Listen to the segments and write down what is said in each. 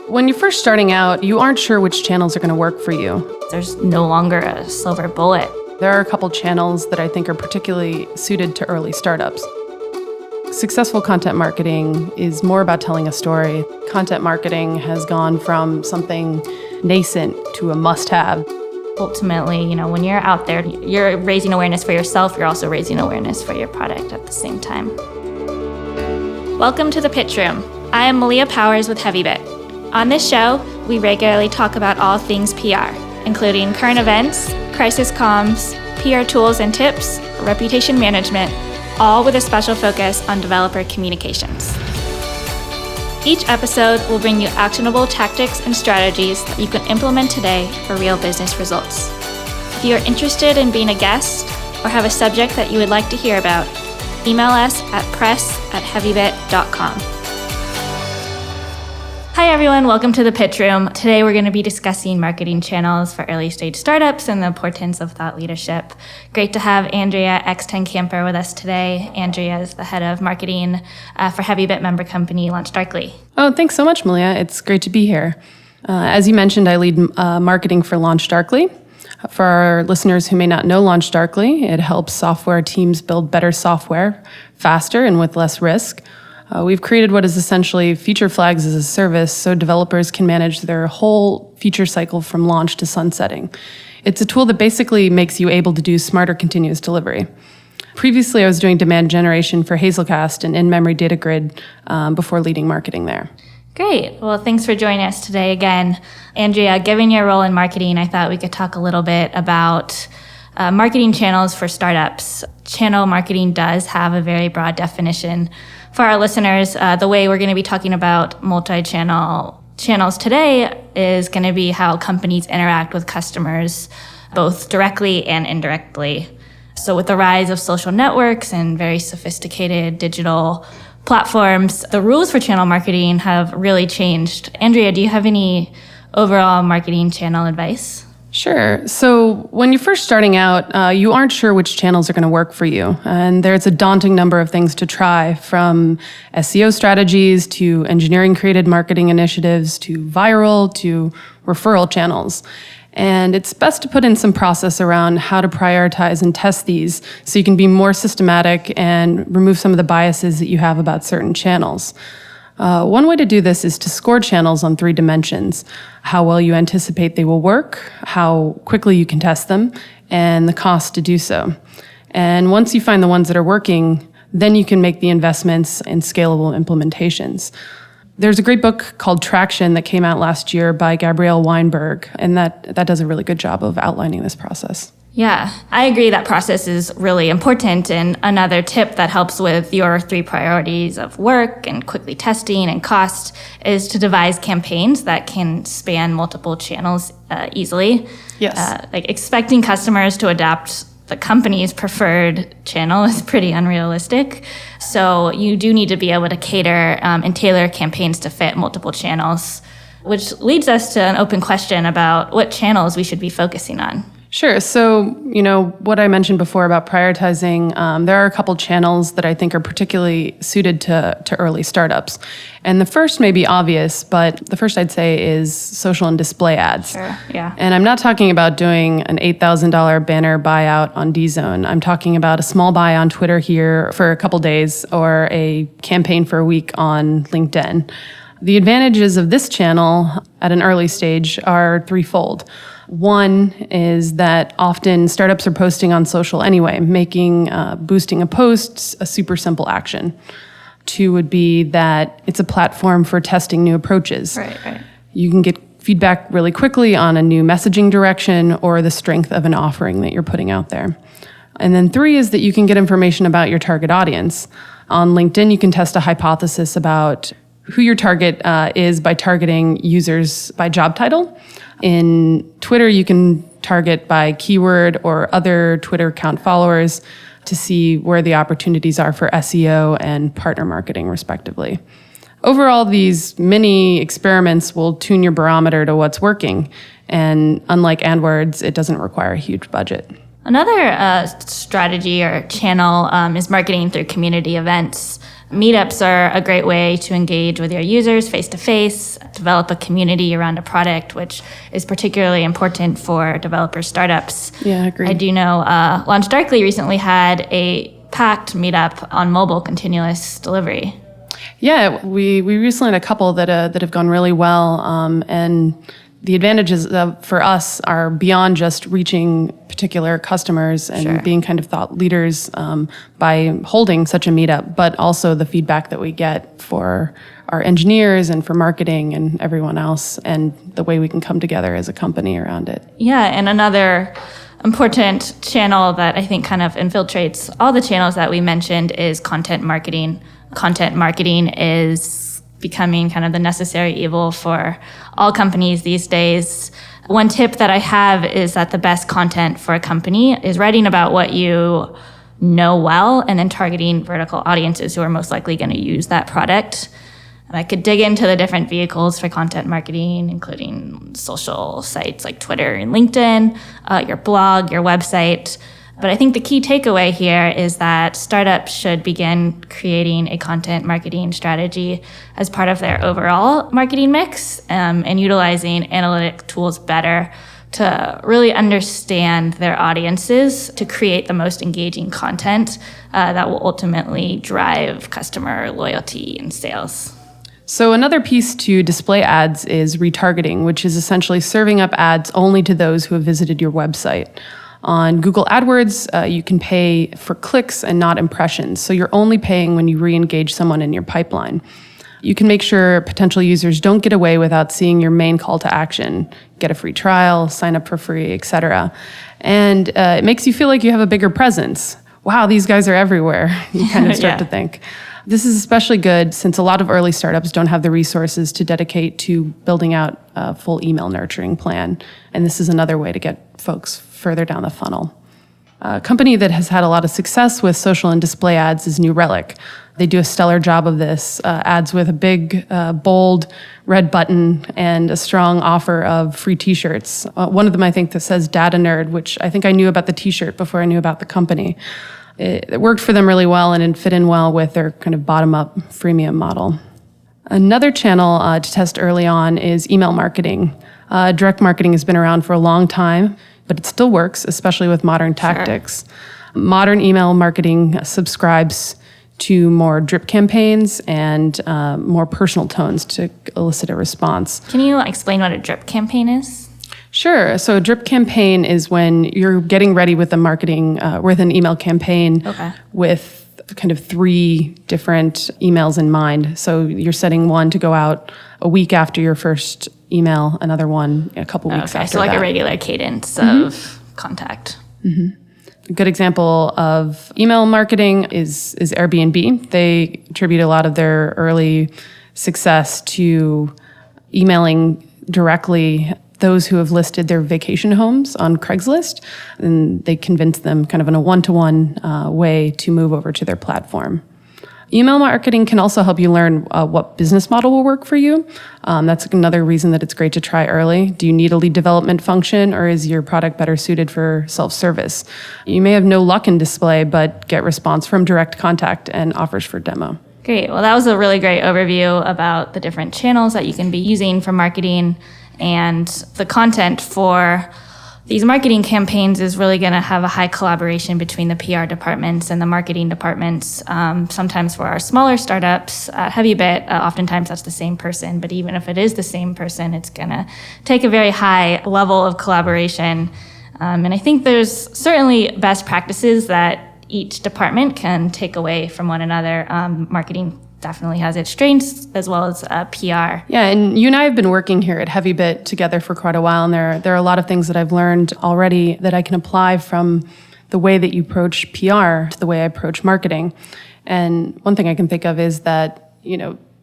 When you're first starting out, you aren't sure which channels are going to work for you. There's no longer a silver bullet. There are a couple channels that I think are particularly suited to early startups. Successful content marketing is more about telling a story. Content marketing has gone from something nascent to a must-have. Ultimately, when you're out there, you're raising awareness for yourself, you're also raising awareness for your product at the same time. Welcome to the Pitch Room. I am Malia Powers with HeavyBit. On this show, we regularly talk about all things PR, including current events, crisis comms, PR tools and tips, reputation management, all with a special focus on developer communications. Each episode will bring you actionable tactics and strategies that you can implement today for real business results. If you are interested in being a guest or have a subject that you would like to hear about, email us at press@heavybit.com. Hi everyone, welcome to the Pitch Room. Today we're going to be discussing marketing channels for early stage startups and the importance of thought leadership. Great to have Andrea Echstenkamper with us today. Andrea is the head of marketing for HeavyBit member company LaunchDarkly. Oh, thanks so much, Malia. It's great to be here. As you mentioned, I lead marketing for LaunchDarkly. For our listeners who may not know LaunchDarkly, it helps software teams build better software faster and with less risk. We've created what is essentially feature flags as a service so developers can manage their whole feature cycle from launch to sunsetting. It's a tool that basically makes you able to do smarter continuous delivery. Previously, I was doing demand generation for Hazelcast and in-memory data grid before leading marketing there. Great. Well, thanks for joining us today again. Andrea, given your role in marketing, I thought we could talk a little bit about marketing channels for startups. Channel marketing does have a very broad definition. For our listeners, the way we're going to be talking about multi-channel channels today is going to be how companies interact with customers, both directly and indirectly. So with the rise of social networks and very sophisticated digital platforms, the rules for channel marketing have really changed. Andrea, do you have any overall marketing channel advice? Sure. So when you're first starting out, you aren't sure which channels are going to work for you. And there's a daunting number of things to try, from SEO strategies to engineering-created marketing initiatives to viral to referral channels. And it's best to put in some process around how to prioritize and test these so you can be more systematic and remove some of the biases that you have about certain channels. One way to do this is to score channels on 3 dimensions: how well you anticipate they will work, how quickly you can test them, and the cost to do so. And once you find the ones that are working, then you can make the investments in scalable implementations. There's a great book called Traction that came out last year by Gabrielle Weinberg, and that does a really good job of outlining this process. Yeah, I agree that process is really important. And another tip that helps with your 3 priorities of work and quickly testing and cost is to devise campaigns that can span multiple channels easily. Yes. Like expecting customers to adapt the company's preferred channel is pretty unrealistic. So you do need to be able to cater and tailor campaigns to fit multiple channels, which leads us to an open question about what channels we should be focusing on. Sure. So, what I mentioned before about prioritizing, there are a couple channels that I think are particularly suited to early startups. And the first may be obvious, but the first I'd say is social and display ads. Sure, yeah. And I'm not talking about doing an $8,000 banner buyout on DZone. I'm talking about a small buy on Twitter here for a couple days or a campaign for a week on LinkedIn. The advantages of this channel at an early stage are threefold. One is that often startups are posting on social anyway, making boosting a post a super simple action. 2 would be that it's a platform for testing new approaches. Right. You can get feedback really quickly on a new messaging direction or the strength of an offering that you're putting out there. And then 3 is that you can get information about your target audience. On LinkedIn, you can test a hypothesis about who your target is by targeting users by job title. In Twitter, you can target by keyword or other Twitter account followers to see where the opportunities are for SEO and partner marketing, respectively. Overall, these mini experiments will tune your barometer to what's working. And unlike AdWords, it doesn't require a huge budget. Another strategy or channel is marketing through community events. Meetups are a great way to engage with your users face-to-face, develop a community around a product, which is particularly important for developer startups. Yeah, I agree. I do know LaunchDarkly recently had a packed meetup on mobile continuous delivery. Yeah, we recently had a couple that have gone really well, and the advantages for us are beyond just reaching particular customers and being kind of thought leaders by holding such a meetup, but also the feedback that we get for our engineers and for marketing and everyone else, and the way we can come together as a company around it. Yeah, and another important channel that I think kind of infiltrates all the channels that we mentioned is content marketing. Content marketing is becoming kind of the necessary evil for all companies these days. One tip that I have is that the best content for a company is writing about what you know well and then targeting vertical audiences who are most likely going to use that product. And I could dig into the different vehicles for content marketing, including social sites like Twitter and LinkedIn, your blog, your website. But I think the key takeaway here is that startups should begin creating a content marketing strategy as part of their overall marketing mix, and utilizing analytic tools better to really understand their audiences to create the most engaging content that will ultimately drive customer loyalty and sales. So another piece to display ads is retargeting, which is essentially serving up ads only to those who have visited your website. On Google AdWords, you can pay for clicks and not impressions. So you're only paying when you re-engage someone in your pipeline. You can make sure potential users don't get away without seeing your main call to action, get a free trial, sign up for free, etc. And it makes you feel like you have a bigger presence. Wow, these guys are everywhere. You kind of start to think. This is especially good since a lot of early startups don't have the resources to dedicate to building out a full email nurturing plan. And this is another way to get folks further down the funnel. A company that has had a lot of success with social and display ads is New Relic. They do a stellar job of this, ads with a big, bold red button and a strong offer of free t-shirts. One of them, I think, that says Data Nerd, which I think I knew about the t-shirt before I knew about the company. It worked for them really well, and it fit in well with their kind of bottom-up freemium model. Another channel to test early on is email marketing. Direct marketing has been around for a long time, but it still works, especially with modern tactics. Sure. Modern email marketing subscribes to more drip campaigns and more personal tones to elicit a response. Can you explain what a drip campaign is? Sure. So a drip campaign is when you're getting ready with a marketing, with an email campaign with kind of 3 different emails in mind. So you're setting one to go out a week after your first email, another one a couple weeks after that. So like a regular cadence of contact. A good example of email marketing is Airbnb. They attribute a lot of their early success to emailing directly those who have listed their vacation homes on Craigslist, and they convince them kind of in a one-to-one way to move over to their platform. Email marketing can also help you learn what business model will work for you. That's another reason that it's great to try early. Do you need a lead development function, or is your product better suited for self-service? You may have no luck in display, but get response from direct contact and offers for demo. Great. Well, that was a really great overview about the different channels that you can be using for marketing. And the content for these marketing campaigns is really going to have a high collaboration between the PR departments and the marketing departments. Sometimes for our smaller startups, HeavyBit, oftentimes that's the same person. But even if it is the same person, it's going to take a very high level of collaboration. And I think there's certainly best practices that each department can take away from one another. Marketing definitely has its strengths as well as PR. Yeah, and you and I have been working here at HeavyBit together for quite a while, and there are a lot of things that I've learned already that I can apply from the way that you approach PR to the way I approach marketing. And one thing I can think of is that,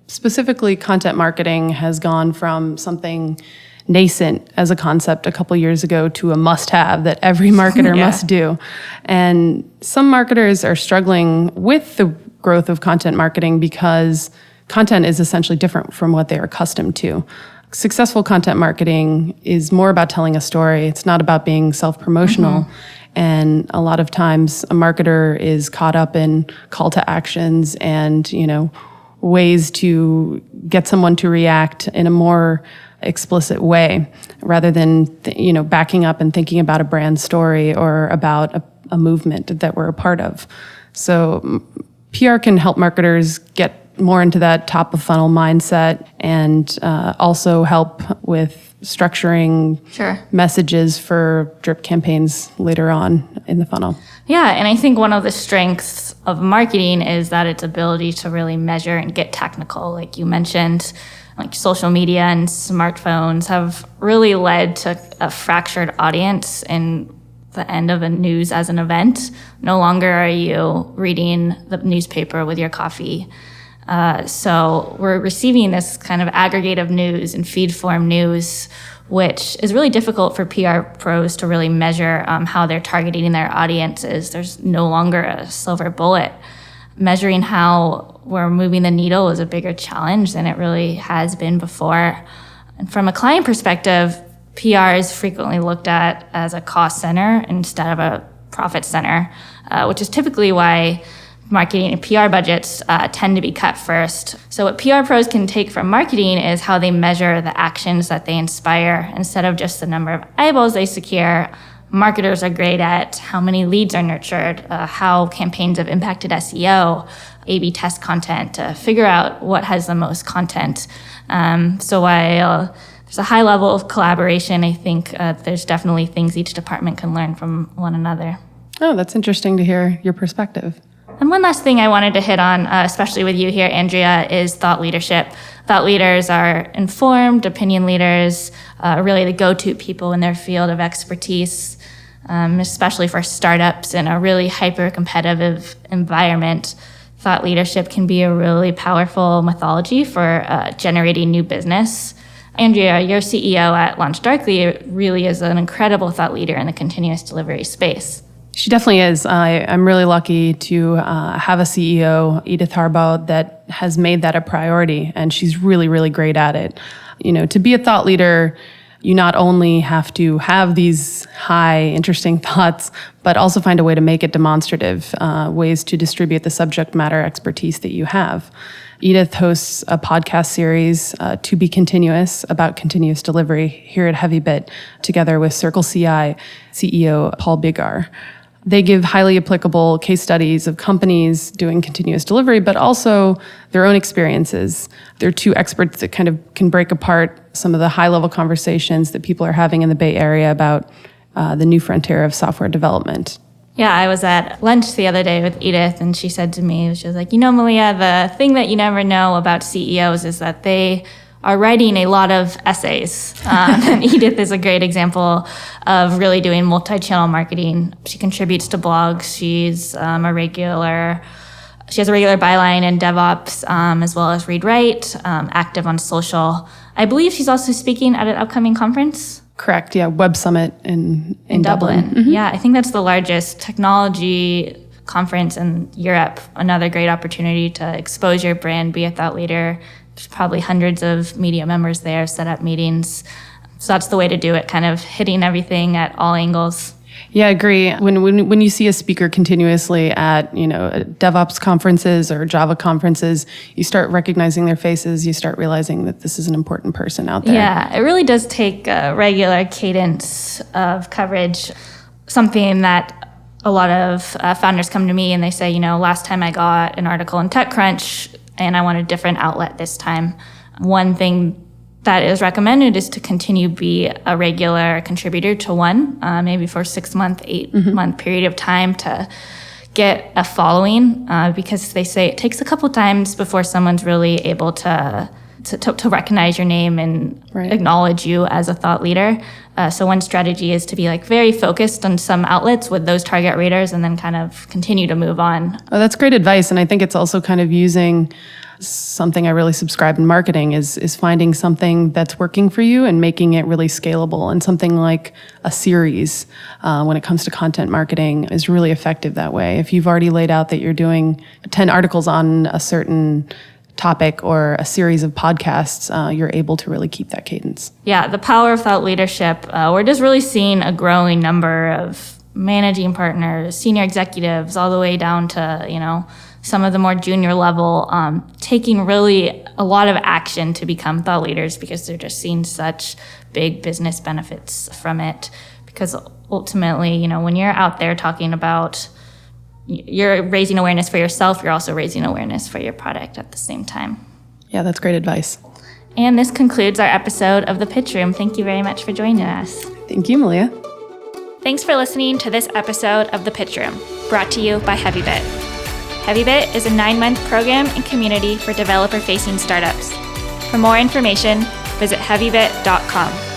specifically content marketing has gone from something nascent as a concept a couple years ago to a must-have that every marketer must do. And some marketers are struggling with the growth of content marketing because content is essentially different from what they're accustomed to. Successful content marketing is more about telling a story. It's not about being self-promotional. And a lot of times a marketer is caught up in call to actions and, ways to get someone to react in a more explicit way rather than, backing up and thinking about a brand story or about a movement that we're a part of. So PR can help marketers get more into that top of funnel mindset and also help with structuring messages for drip campaigns later on in the funnel. Yeah, and I think one of the strengths of marketing is that its ability to really measure and get technical. Like you mentioned, like social media and smartphones have really led to a fractured audience in the end of a news as an event. No longer are you reading the newspaper with your coffee. So we're receiving this kind of aggregative news and feed form news, which is really difficult for PR pros to really measure how they're targeting their audiences. There's no longer a silver bullet. Measuring how we're moving the needle is a bigger challenge than it really has been before. And from a client perspective, PR is frequently looked at as a cost center instead of a profit center, which is typically why marketing and PR budgets tend to be cut first. So what PR pros can take from marketing is how they measure the actions that they inspire instead of just the number of eyeballs they secure. Marketers are great at how many leads are nurtured, how campaigns have impacted SEO, A/B test content to figure out what has the most content. So while there's a high level of collaboration, I think there's definitely things each department can learn from one another. Oh, that's interesting to hear your perspective. And one last thing I wanted to hit on, especially with you here, Andrea, is thought leadership. Thought leaders are informed opinion leaders, really the go-to people in their field of expertise, especially for startups in a really hyper-competitive environment. Thought leadership can be a really powerful methodology for generating new business. Andrea, your CEO at LaunchDarkly really is an incredible thought leader in the continuous delivery space. She definitely is. I'm really lucky to have a CEO, Edith Harbaugh, that has made that a priority, and she's really, really great at it. To be a thought leader, you not only have to have these high, interesting thoughts, but also find a way to make it demonstrative, ways to distribute the subject matter expertise that you have. Edith hosts a podcast series, To Be Continuous, about continuous delivery here at HeavyBit, together with Circle CI CEO Paul Bigar. They give highly applicable case studies of companies doing continuous delivery, but also their own experiences. They're two experts that kind of can break apart some of the high-level conversations that people are having in the Bay Area about the new frontier of software development. Yeah, I was at lunch the other day with Edith, and she said to me, she was like, Malia, the thing that you never know about CEOs is that they are writing a lot of essays. And Edith is a great example of really doing multi-channel marketing. She contributes to blogs. She has a regular byline in DevOps, as well as Read Write, active on social. I believe she's also speaking at an upcoming conference. Correct, yeah, Web Summit in Dublin. Mm-hmm. Yeah, I think that's the largest technology conference in Europe. Another great opportunity to expose your brand, be a thought leader. There's probably hundreds of media members there, set up meetings. So that's the way to do it, kind of hitting everything at all angles. Yeah, I agree. When you see a speaker continuously at DevOps conferences or Java conferences, you start recognizing their faces. You start realizing that this is an important person out there. Yeah, it really does take a regular cadence of coverage. Something that a lot of founders come to me and they say, last time I got an article in TechCrunch and I want a different outlet this time. One thing that is recommended is to continue be a regular contributor to one, maybe for a 6-month, 8-month period of time to get a following, because they say it takes a couple times before someone's really able to recognize your name and acknowledge you as a thought leader. So one strategy is to be very focused on some outlets with those target readers and then kind of continue to move on. Oh, that's great advice. And I think it's also kind of using something I really subscribe in marketing is finding something that's working for you and making it really scalable. And something like a series when it comes to content marketing is really effective that way. If you've already laid out that you're doing 10 articles on a certain topic or a series of podcasts, you're able to really keep that cadence. Yeah, the power of thought leadership. We're just really seeing a growing number of managing partners, senior executives, all the way down to, some of the more junior level, taking really a lot of action to become thought leaders because they're just seeing such big business benefits from it. Because ultimately, when you're out there talking about, you're raising awareness for yourself, you're also raising awareness for your product at the same time. Yeah, that's great advice. And this concludes our episode of The Pitch Room. Thank you very much for joining us. Thank you, Malia. Thanks for listening to this episode of The Pitch Room, brought to you by HeavyBit. HeavyBit is a 9-month program and community for developer-facing startups. For more information, visit heavybit.com.